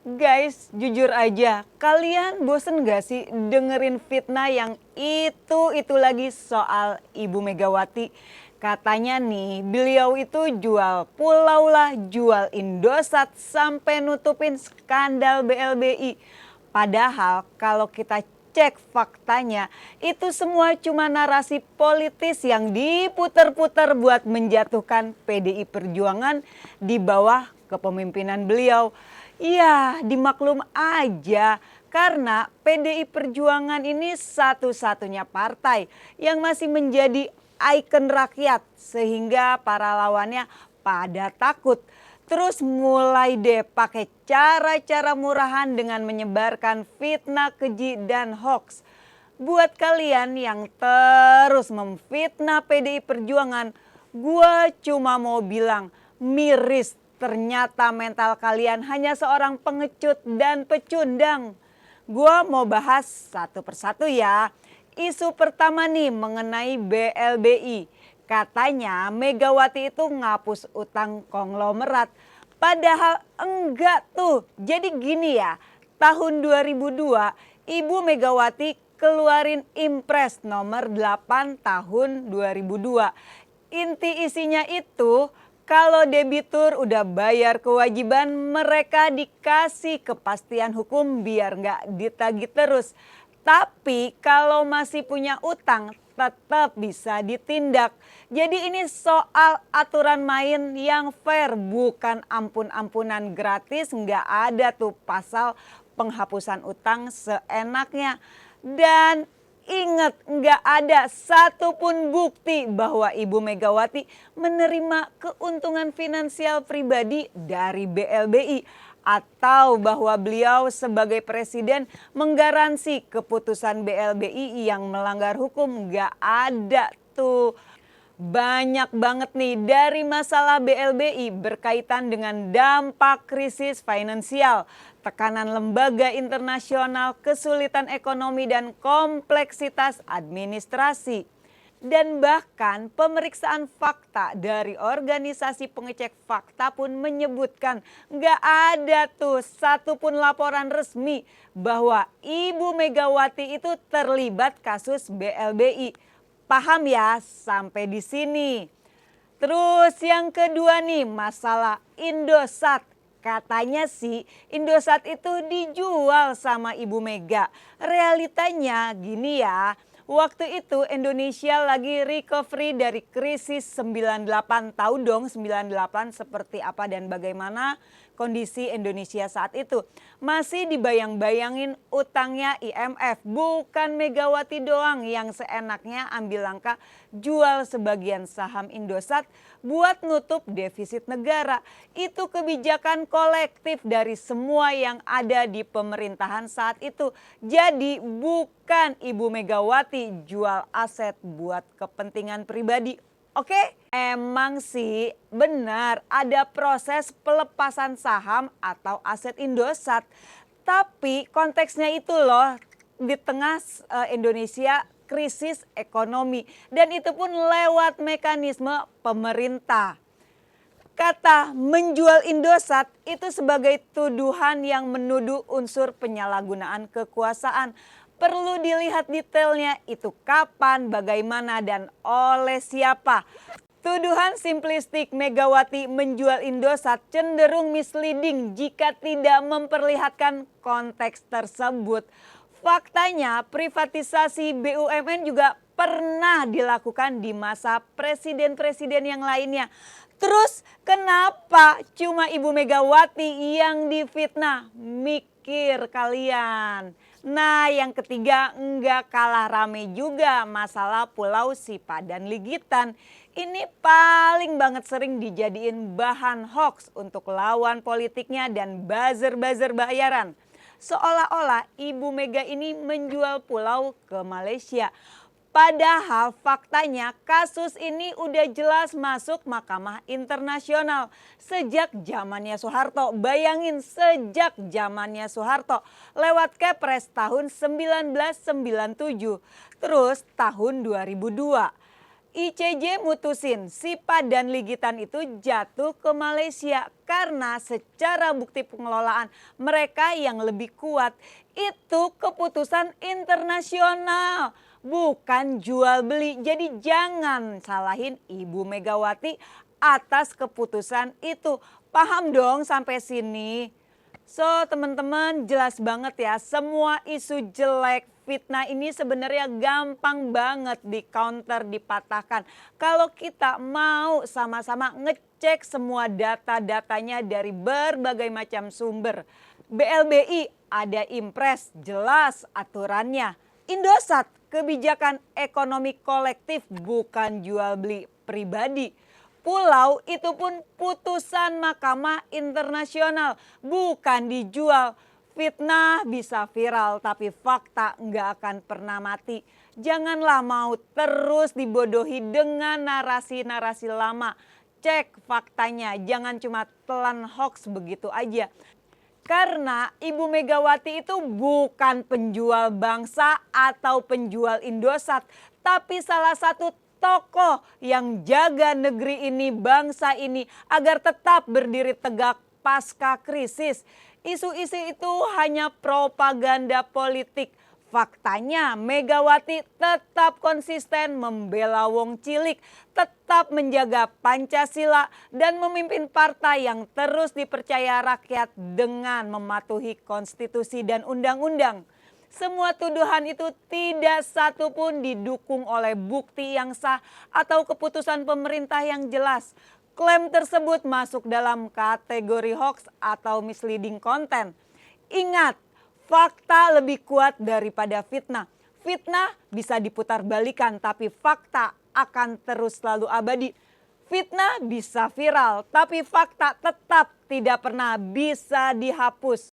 Guys, jujur aja, kalian bosen gak sih dengerin fitnah yang itu lagi soal Ibu Megawati? Katanya nih, beliau itu jual pulau lah, jual Indosat sampai nutupin skandal BLBI. Padahal kalau kita cek faktanya, itu semua cuma narasi politis yang diputer-puter buat menjatuhkan PDI Perjuangan di bawah kepemimpinan beliau. Ya, dimaklum aja karena PDI Perjuangan ini satu-satunya partai yang masih menjadi ikon rakyat sehingga para lawannya pada takut. Terus mulai deh pakai cara-cara murahan dengan menyebarkan fitnah, keji dan hoax. Buat kalian yang terus memfitnah PDI Perjuangan, gua cuma mau bilang miris. Ternyata mental kalian hanya seorang pengecut dan pecundang. Gua mau bahas satu persatu ya. Isu pertama nih mengenai BLBI. Katanya Megawati itu ngapus utang konglomerat. Padahal enggak tuh. Jadi gini ya, tahun 2002 Ibu Megawati keluarin Impres nomor 8 tahun 2002. Inti isinya itu kalau debitur udah bayar kewajiban, mereka dikasih kepastian hukum biar nggak ditagih terus. Tapi kalau masih punya utang tetap bisa ditindak. Jadi ini soal aturan main yang fair, bukan ampun-ampunan gratis. Nggak ada tuh pasal penghapusan utang seenaknya. Dan ingat, nggak ada satupun bukti bahwa Ibu Megawati menerima keuntungan finansial pribadi dari BLBI atau bahwa beliau sebagai presiden menggaransi keputusan BLBI yang melanggar hukum. Nggak ada tuh. Banyak banget nih dari masalah BLBI berkaitan dengan dampak krisis finansial, tekanan lembaga internasional, kesulitan ekonomi dan kompleksitas administrasi. Dan bahkan pemeriksaan fakta dari organisasi pengecek fakta pun menyebutkan nggak ada tuh satupun laporan resmi bahwa Ibu Megawati itu terlibat kasus BLBI. Paham ya sampai di sini. Terus yang kedua nih masalah Indosat. Katanya sih Indosat itu dijual sama Ibu Mega. Realitanya gini ya. Waktu itu Indonesia lagi recovery dari krisis 98. Tahu dong 98 seperti apa dan bagaimana kondisi Indonesia saat itu. Masih dibayang-bayangin utangnya IMF. Bukan Megawati doang yang seenaknya ambil langkah jual sebagian saham Indosat buat nutup defisit negara. Itu kebijakan kolektif dari semua yang ada di pemerintahan saat itu. Jadi bukan Ibu Megawati jual aset buat kepentingan pribadi. Oke, emang sih benar ada proses pelepasan saham atau aset Indosat. Tapi konteksnya itu loh di tengah Indonesia krisis ekonomi dan itu pun lewat mekanisme pemerintah. Kata menjual Indosat itu sebagai tuduhan yang menuduh unsur penyalahgunaan kekuasaan. Perlu dilihat detailnya itu kapan, bagaimana, dan oleh siapa. Tuduhan simplistik Megawati menjual Indosat cenderung misleading jika tidak memperlihatkan konteks tersebut. Faktanya privatisasi BUMN juga pernah dilakukan di masa presiden-presiden yang lainnya. Terus kenapa cuma Ibu Megawati yang difitnah? Mikir kalian. Nah yang ketiga enggak kalah rame juga masalah Pulau Sipadan Ligitan. Ini paling banget sering dijadiin bahan hoax untuk lawan politiknya dan buzzer-buzzer bayaran. Seolah-olah Ibu Mega ini menjual pulau ke Malaysia. Padahal faktanya kasus ini udah jelas masuk Mahkamah Internasional sejak zamannya Soeharto. Bayangin sejak zamannya Soeharto lewat Kepres tahun 1997 terus tahun 2002. ICJ mutusin Sipa dan Ligitan itu jatuh ke Malaysia karena secara bukti pengelolaan mereka yang lebih kuat. Itu keputusan internasional, bukan jual beli. Jadi jangan salahin Ibu Megawati atas keputusan itu. Paham dong sampai sini? So teman-teman, jelas banget ya, semua isu jelek fitnah ini sebenarnya gampang banget di counter, dipatahkan. Kalau kita mau sama-sama ngecek semua data-datanya dari berbagai macam sumber. BLBI ada impres, jelas aturannya. Indosat, kebijakan ekonomi kolektif bukan jual beli pribadi. Pulau itu pun putusan Mahkamah Internasional, bukan dijual. Fitnah bisa viral tapi fakta nggak akan pernah mati. Janganlah mau terus dibodohi dengan narasi-narasi lama. Cek faktanya, jangan cuma telan hoax begitu aja. Karena Ibu Megawati itu bukan penjual bangsa atau penjual Indosat, tapi salah satu tokoh yang jaga negeri ini, bangsa ini agar tetap berdiri tegak pasca krisis. Isu-isu itu hanya propaganda politik. Faktanya Megawati tetap konsisten membela wong cilik, tetap menjaga Pancasila dan memimpin partai yang terus dipercaya rakyat dengan mematuhi konstitusi dan undang-undang. Semua tuduhan itu tidak satu pun didukung oleh bukti yang sah atau keputusan pemerintah yang jelas. Klaim tersebut masuk dalam kategori hoax atau misleading content. Ingat, fakta lebih kuat daripada fitnah. Fitnah bisa diputar balikan, tapi fakta akan terus selalu abadi. Fitnah bisa viral, tapi fakta tetap tidak pernah bisa dihapus.